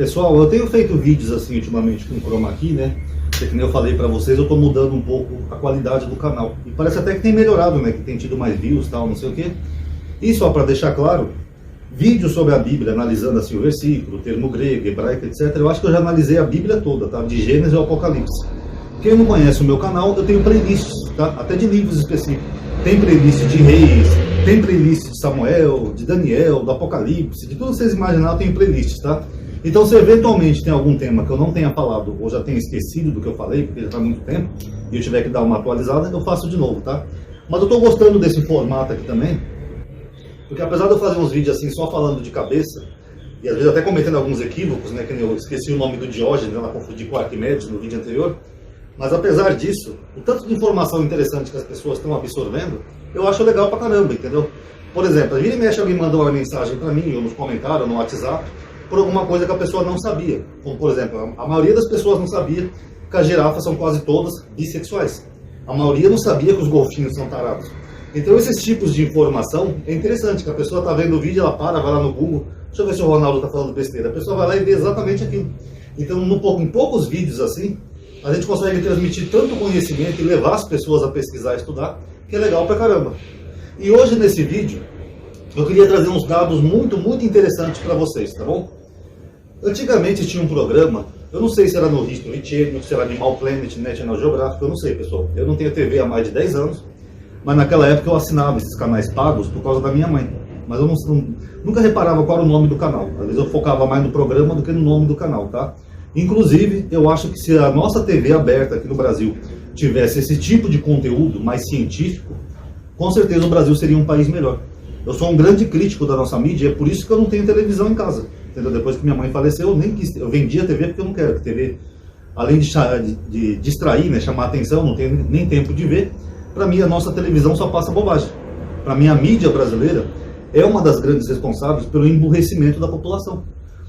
Pessoal, eu tenho feito vídeos assim ultimamente com chroma key, né? Que nem eu falei pra vocês, eu tô mudando um pouco a qualidade do canal. E parece até que tem melhorado, né? Que tem tido mais views e tal, não sei o quê. E só pra deixar claro, vídeos sobre a Bíblia, analisando assim o versículo, o termo grego, hebraico, etc. Eu acho que eu já analisei a Bíblia toda, tá? De Gênesis ao Apocalipse. Quem não conhece o meu canal, eu tenho playlists, tá? Até de livros específicos. Tem playlist de Reis, tem playlist de Samuel, de Daniel, do Apocalipse, de tudo que vocês imaginarem, eu tenho playlists, tá? Então, se eventualmente tem algum tema que eu não tenha falado ou já tenha esquecido do que eu falei, porque já faz muito tempo, e eu tiver que dar uma atualizada, eu faço de novo, tá? Mas eu tô gostando desse formato aqui também, porque apesar de eu fazer uns vídeos assim só falando de cabeça, e às vezes até cometendo alguns equívocos, né, que eu esqueci o nome do Diógenes, ela confundi com Arquimedes no vídeo anterior, mas apesar disso, o tanto de informação interessante que as pessoas estão absorvendo, eu acho legal pra caramba, entendeu? Por exemplo, vira e mexe alguém manda uma mensagem pra mim, ou nos comentários, no WhatsApp, por alguma coisa que a pessoa não sabia. Como, por exemplo, a maioria das pessoas não sabia que as girafas são quase todas bissexuais. A maioria não sabia que os golfinhos são tarados. Então, esses tipos de informação é interessante, que a pessoa está vendo o vídeo, ela para, vai lá no Google, deixa eu ver se o Ronaldo está falando besteira. A pessoa vai lá e vê exatamente aquilo. Então, em poucos vídeos assim, a gente consegue transmitir tanto conhecimento e levar as pessoas a pesquisar e estudar, que é legal pra caramba. E hoje, nesse vídeo, eu queria trazer uns dados muito interessantes para vocês, tá bom? Antigamente tinha um programa, eu não sei se era no History Channel, se era Animal Planet, National Geographic, eu não sei, pessoal. Eu não tenho TV há mais de 10 anos, mas naquela época eu assinava esses canais pagos por causa da minha mãe. Mas eu nunca reparava qual era o nome do canal. Às vezes eu focava mais no programa do que no nome do canal, tá? Inclusive, eu acho que se a nossa TV aberta aqui no Brasil tivesse esse tipo de conteúdo mais científico, com certeza o Brasil seria um país melhor. Eu sou um grande crítico da nossa mídia, é por isso que eu não tenho televisão em casa. Entendeu? Depois que minha mãe faleceu, eu vendi a TV porque eu não quero. A TV, além de distrair, né, chamar a atenção, não tenho nem tempo de ver. Para mim, a nossa televisão só passa bobagem. Para mim, a mídia brasileira é uma das grandes responsáveis pelo emburrecimento da população.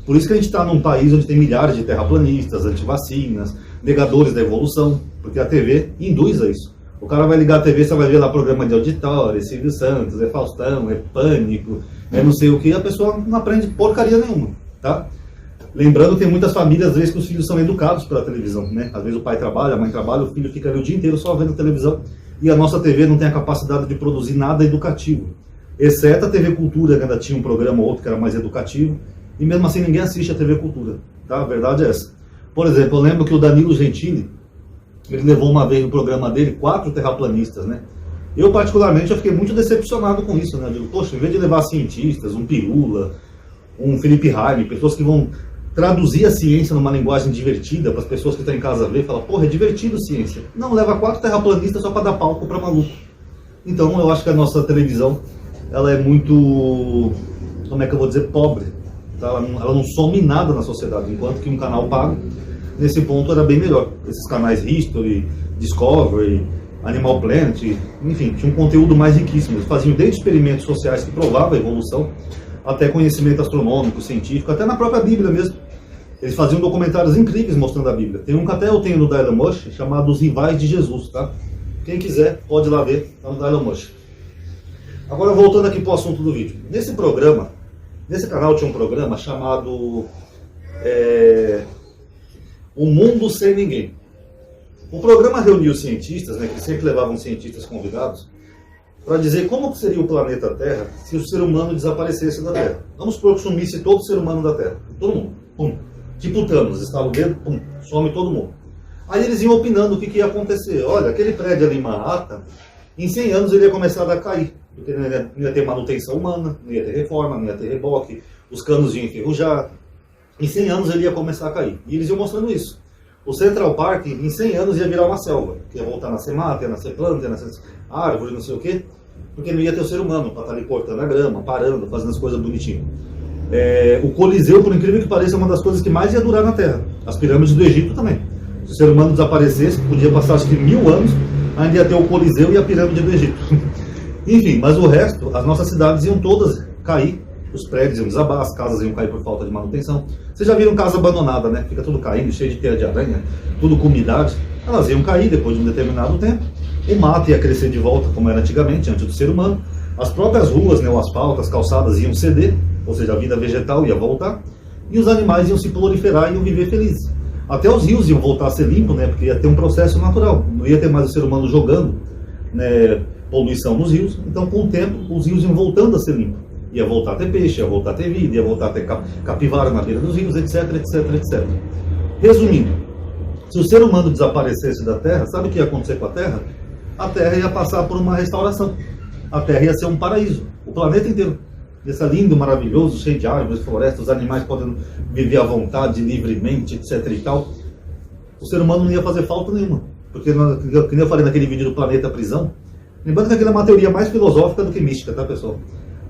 Por isso que a gente está num país onde tem milhares de terraplanistas, antivacinas, negadores da evolução, porque a TV induz a isso. O cara vai ligar a TV, você vai ver lá programa de auditório, é Silvio Santos, é Faustão, é Pânico, é não sei o que, a pessoa não aprende porcaria nenhuma, tá? Lembrando que tem muitas famílias, às vezes, que os filhos são educados pela televisão, né? Às vezes o pai trabalha, a mãe trabalha, o filho fica ali o dia inteiro só vendo televisão, e a nossa TV não tem a capacidade de produzir nada educativo, exceto a TV Cultura, que ainda tinha um programa ou outro que era mais educativo, e mesmo assim ninguém assiste a TV Cultura, tá? A verdade é essa. Por exemplo, eu lembro que o Danilo Gentili, ele levou uma vez no programa dele 4 terraplanistas, né? Eu, particularmente, eu fiquei muito decepcionado com isso, né? Eu digo, poxa, em vez de levar cientistas, um Pirula, um Felipe Haime, pessoas que vão traduzir a ciência numa linguagem divertida para as pessoas que estão em casa ver, falar, porra, é divertido ciência. Não, leva 4 terraplanistas só para dar palco para maluco. Então, eu acho que a nossa televisão, ela é muito, como é que eu vou dizer, pobre. Tá? Ela não some nada na sociedade, enquanto que um canal pago, nesse ponto, era bem melhor. Esses canais History, Discovery, Animal Planet, enfim, tinha um conteúdo mais riquíssimo. Eles faziam desde experimentos sociais que provavam a evolução, até conhecimento astronômico, científico, até na própria Bíblia mesmo. Eles faziam documentários incríveis mostrando a Bíblia. Tem um que até eu tenho no Dylan Mush, chamado Os Rivais de Jesus, tá? Quem quiser, pode ir lá ver, tá no Dylan Mush. Agora, voltando aqui para o assunto do vídeo. Nesse canal tinha um programa chamado O Mundo Sem Ninguém. O programa reuniu cientistas, né, que sempre levavam cientistas convidados, para dizer como seria o planeta Terra se o ser humano desaparecesse da Terra. Vamos supor que sumisse todo o ser humano da Terra. Todo mundo. Pum. Tipo Thanos, estala o dedo, pum, some todo mundo. Aí eles iam opinando o que ia acontecer. Olha, aquele prédio ali em Manhattan, em 100 anos ele ia começar a cair. Porque não ia ter manutenção humana, não ia ter reforma, não ia ter reboque, os canos iam enferrujar. Em 100 anos ele ia começar a cair. E eles iam mostrando isso. O Central Park, em 100 anos, ia virar uma selva. Ia voltar a nascer mata, ia nascer planta, ia nascer árvore, não sei o quê. Porque não ia ter o ser humano para estar ali cortando a grama, parando, fazendo as coisas bonitinhas. O Coliseu, por incrível que pareça, é uma das coisas que mais ia durar na Terra. As pirâmides do Egito também. Se o ser humano desaparecesse, podia passar acho que 1000 anos, ainda ia ter o Coliseu e a pirâmide do Egito. Enfim, mas o resto, as nossas cidades iam todas cair. Os prédios iam desabar, as casas iam cair por falta de manutenção. Vocês já viram casa abandonada, né? Fica tudo caindo, cheio de teia de aranha, tudo com umidade. Elas iam cair depois de um determinado tempo. O mato ia crescer de volta, como era antigamente, antes do ser humano. As próprias ruas, né, o asfalto, as calçadas iam ceder, ou seja, a vida vegetal ia voltar. e os animais iam se proliferar e iam viver felizes. Até os rios iam voltar a ser limpos, né? Porque ia ter um processo natural, não ia ter mais o ser humano jogando, né, poluição nos rios. Então, com o tempo, os rios iam voltando a ser limpos. Ia voltar a ter peixe, ia voltar a ter vida, ia voltar a ter capivara na beira dos rios, etc, etc, etc. Resumindo, se o ser humano desaparecesse da Terra, sabe o que ia acontecer com a Terra? A Terra ia passar por uma restauração. A Terra ia ser um paraíso, o planeta inteiro. Ia ser lindo, maravilhoso, cheio de árvores, florestas, os animais podendo viver à vontade, livremente, etc e tal. O ser humano não ia fazer falta nenhuma. Porque, como eu falei naquele vídeo do Planeta Prisão, lembrando que aquilo é uma teoria mais filosófica do que mística, tá, pessoal?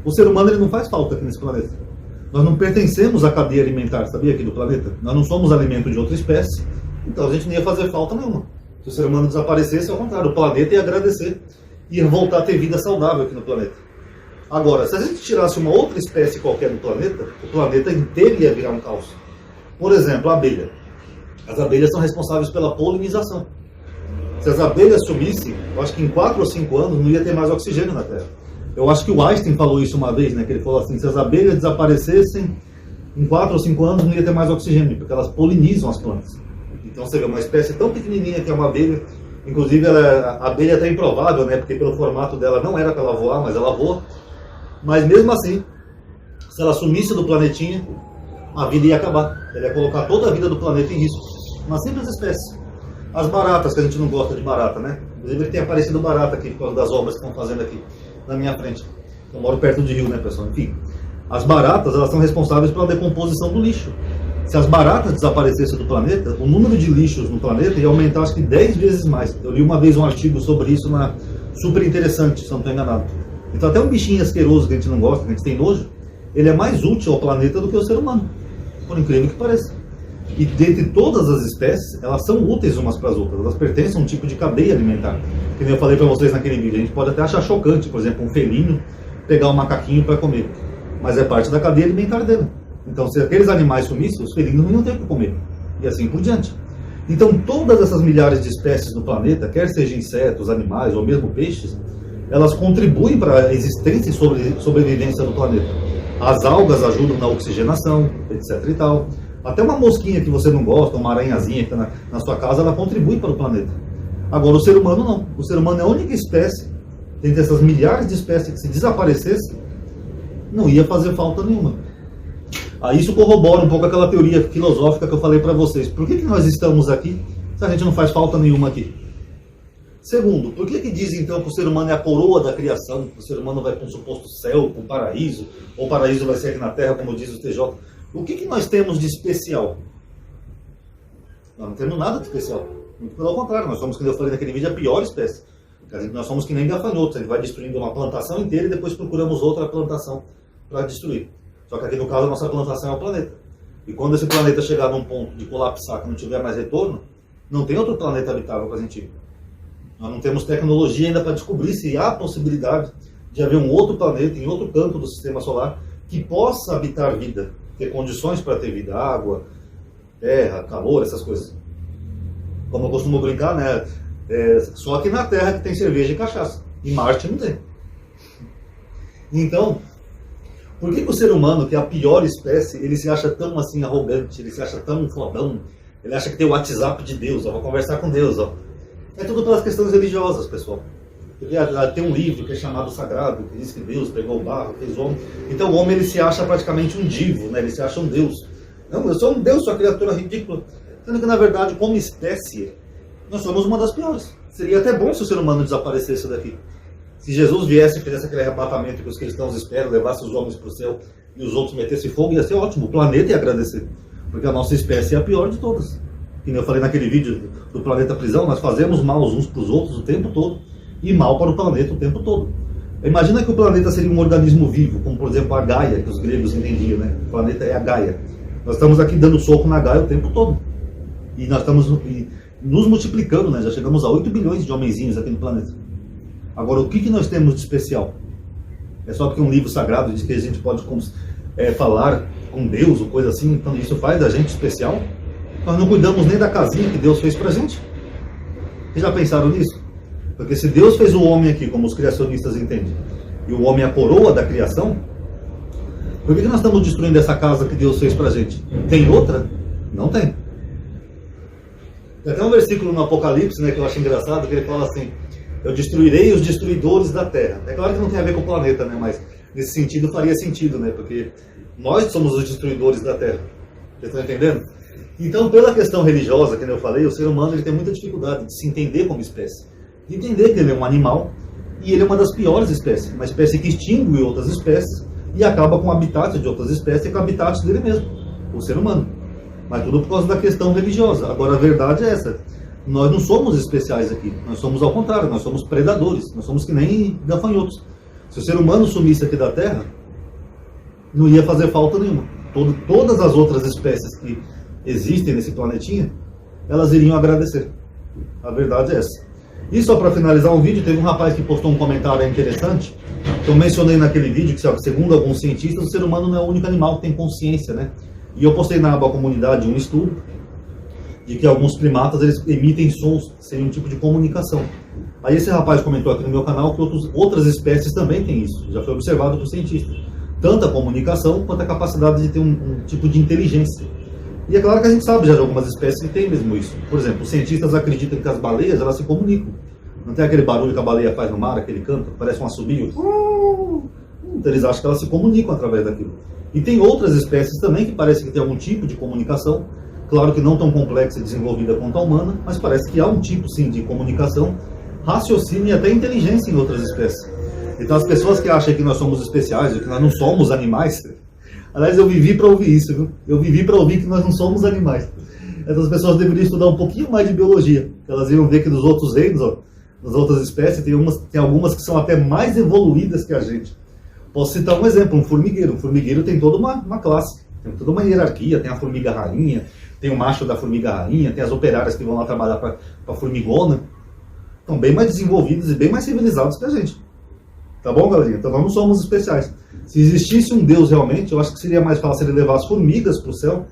O ser humano ele não faz falta aqui nesse planeta. Nós não pertencemos à cadeia alimentar, sabia, aqui do planeta? Nós não somos alimento de outra espécie, então a gente não ia fazer falta nenhuma. Se o ser humano desaparecesse, ao contrário, o planeta ia agradecer, ia voltar a ter vida saudável aqui no planeta. Agora, se a gente tirasse uma outra espécie qualquer do planeta, o planeta inteiro ia virar um caos. Por exemplo, a abelha. As abelhas são responsáveis pela polinização. Se as abelhas sumissem, eu acho que em 4 ou 5 anos não ia ter mais oxigênio na Terra. Eu acho que o Einstein falou isso uma vez, né? Que ele falou assim, se as abelhas desaparecessem, em 4 ou 5 anos não ia ter mais oxigênio, porque elas polinizam as plantas. Então você vê uma espécie tão pequenininha que é uma abelha, inclusive a abelha é até improvável, né? Porque pelo formato dela não era para ela voar, mas ela voa. Mas mesmo assim, se ela sumisse do planetinha, a vida ia acabar. Ela ia colocar toda a vida do planeta em risco. Uma simples espécie. As baratas, que a gente não gosta de barata, né? Inclusive tem aparecido barata aqui por causa das obras que estão fazendo aqui na minha frente. Eu moro perto de rio, né, pessoal? Enfim, as baratas, elas são responsáveis pela decomposição do lixo. Se as baratas desaparecessem do planeta, o número de lixos no planeta ia aumentar acho que 10 vezes mais. Eu li uma vez um artigo sobre isso, super interessante, se eu não estou enganado. Então até um bichinho asqueroso que a gente não gosta, que a gente tem nojo, ele é mais útil ao planeta do que o ser humano, por incrível que pareça. E dentre todas as espécies, elas são úteis umas para as outras, elas pertencem a um tipo de cadeia alimentar. Que nem eu falei para vocês naquele vídeo, a gente pode até achar chocante, por exemplo, um felino pegar um macaquinho para comer, mas é parte da cadeia alimentar dele. Então se aqueles animais sumissem, os felinos não iam ter o que comer, e assim por diante. Então todas essas milhares de espécies no planeta, quer sejam insetos, animais ou mesmo peixes, elas contribuem para a existência e sobrevivência do planeta. As algas ajudam na oxigenação, etc e tal. Até uma mosquinha que você não gosta, uma aranhazinha que está na sua casa, ela contribui para o planeta. Agora, o ser humano não. O ser humano é a única espécie, dentre essas milhares de espécies que se desaparecesse, não ia fazer falta nenhuma. Aí isso corrobora um pouco aquela teoria filosófica que eu falei para vocês. Por que nós estamos aqui se a gente não faz falta nenhuma aqui? Segundo, por que dizem então que o ser humano é a coroa da criação, que o ser humano vai para um suposto céu, para um paraíso, ou o paraíso vai ser aqui na Terra, como diz o TJ? O que nós temos de especial? Nós não temos nada de especial. Muito pelo contrário, nós somos, como eu falei naquele vídeo, a pior espécie. Nós somos que nem gafanhotos, a gente vai destruindo uma plantação inteira e depois procuramos outra plantação para destruir. Só que aqui no caso a nossa plantação é o planeta. E quando esse planeta chegar num ponto de colapsar, que não tiver mais retorno, não tem outro planeta habitável para a gente ir. Nós não temos tecnologia ainda para descobrir se há a possibilidade de haver um outro planeta em outro canto do sistema solar que possa habitar vida, ter condições para ter vida, água, terra, calor, essas coisas. Como eu costumo brincar, né? Só aqui na Terra que tem cerveja e cachaça. Em Marte não tem. Então, por que o ser humano, que é a pior espécie, ele se acha tão assim arrogante, ele se acha tão fodão, ele acha que tem o WhatsApp de Deus, ó, vou conversar com Deus, ó. É tudo pelas questões religiosas, pessoal. Tem um livro que é chamado Sagrado, que diz que Deus pegou o barro, fez o homem. Então o homem ele se acha praticamente um divo, né? Ele se acha um Deus. Não, eu sou um Deus, sou uma criatura ridícula. Sendo que na verdade, como espécie, nós somos uma das piores. Seria até bom se o ser humano desaparecesse daqui. Se Jesus viesse e fizesse aquele arrebatamento que os cristãos esperam, levasse os homens para o céu e os outros metessem fogo, ia ser ótimo. O planeta ia agradecer. Porque a nossa espécie é a pior de todas. Como eu falei naquele vídeo do Planeta Prisão, nós fazemos mal uns para os outros o tempo todo e mal para o planeta o tempo todo. Imagina que o planeta seria um organismo vivo, como por exemplo a Gaia, que os gregos entendiam, né? O planeta é a Gaia. Nós estamos aqui dando soco na Gaia o tempo todo. E nós estamos nos multiplicando, né? Já chegamos a 8 bilhões de homenzinhos aqui no planeta. Agora, o que nós temos de especial? É só porque um livro sagrado diz que a gente pode falar com Deus ou coisa assim, então isso faz da gente especial? Nós não cuidamos nem da casinha que Deus fez pra gente. Vocês já pensaram nisso? Porque se Deus fez o homem aqui, como os criacionistas entendem, e o homem é a coroa da criação, Por que nós estamos destruindo essa casa que Deus fez pra gente? Tem outra? Não tem. Tem até um versículo no Apocalipse, né, que eu acho engraçado, que ele fala assim: eu destruirei os destruidores da terra. É claro que não tem a ver com o planeta, né, mas nesse sentido faria sentido, né, porque nós somos os destruidores da terra. Vocês estão entendendo? Então, pela questão religiosa, que eu falei, o ser humano ele tem muita dificuldade de se entender como espécie. De entender que ele é um animal e ele é uma das piores espécies. Uma espécie que extingue outras espécies e acaba com o habitat de outras espécies e com o habitat dele mesmo, o ser humano. Mas tudo por causa da questão religiosa. Agora, a verdade é essa. Nós não somos especiais aqui. Nós somos ao contrário. Nós somos predadores. Nós somos que nem gafanhotos. Se o ser humano sumisse aqui da Terra, não ia fazer falta nenhuma. Todas as outras espécies que existem nesse planetinha, elas iriam agradecer. A verdade é essa. E só para finalizar um vídeo, teve um rapaz que postou um comentário interessante. Eu mencionei naquele vídeo que, segundo alguns cientistas, o ser humano não é o único animal que tem consciência, né? E eu postei na aba comunidade um estudo de que alguns primatas eles emitem sons, que seria um tipo de comunicação. Aí esse rapaz comentou aqui no meu canal que outras espécies também têm isso, já foi observado por cientistas. Tanto a comunicação quanto a capacidade de ter um tipo de inteligência. E é claro que a gente sabe já de algumas espécies que têm mesmo isso. Por exemplo, os cientistas acreditam que as baleias elas se comunicam. Não tem aquele barulho que a baleia faz no mar, aquele canto, parece um assobio? Então eles acham que elas se comunicam através daquilo. E tem outras espécies também que parece que tem algum tipo de comunicação, claro que não tão complexa e desenvolvida quanto a humana, mas parece que há um tipo sim de comunicação, raciocínio e até inteligência em outras espécies. Então as pessoas que acham que nós somos especiais, ou que nós não somos animais, aliás eu vivi para ouvir isso, viu? Eu vivi para ouvir que nós não somos animais. Então as pessoas deveriam estudar um pouquinho mais de biologia, elas iam ver que nos outros reinos, ó, nas outras espécies, tem algumas que são até mais evoluídas que a gente. Posso citar um exemplo, um formigueiro. Um formigueiro tem toda uma classe, tem toda uma hierarquia, tem a formiga rainha, tem o macho da formiga rainha, tem as operárias que vão lá trabalhar para a formigona. Estão bem mais desenvolvidos e bem mais civilizados que a gente. Tá bom, galerinha? Então nós não somos especiais. Se existisse um Deus realmente, eu acho que seria mais fácil ele levar as formigas para o céu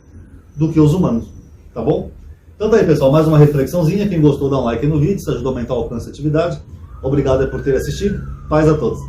do que os humanos. Tá bom? Então tá aí, pessoal, mais uma reflexãozinha. Quem gostou, dá um like no vídeo, isso ajuda a aumentar o alcance da atividade. Obrigado por ter assistido. Paz a todos.